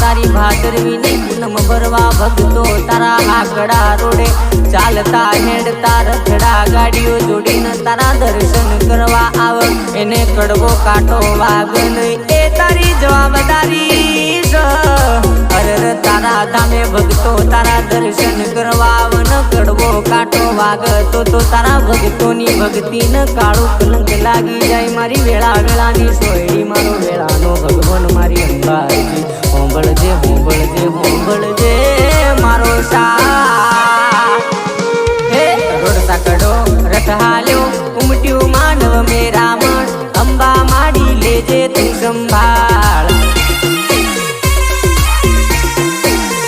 તારી ભાદરવીની પૂનમ ભરવા ભક્તો તારા આકડા રોડે ચાલતા હેડતા રથડા ગાડીઓ જોડીને તારા દર્શન કરવા આવ એને કડવો કાંટો વાગે નહીં એ તારી જવાબદારી છે અરે તારા ધામે ભક્તો તારા દર્શન કરવા આવન કડવો કાંટો વાગતો તો તારા ભક્તોની ભક્તિને કાળું કલંક લાગી જાય મારી વેળા વેળાની સોયડી મારો વેળાનો ભગવાન મારી અંબાજી હોંભળજે હોંભળજે હોંભળજે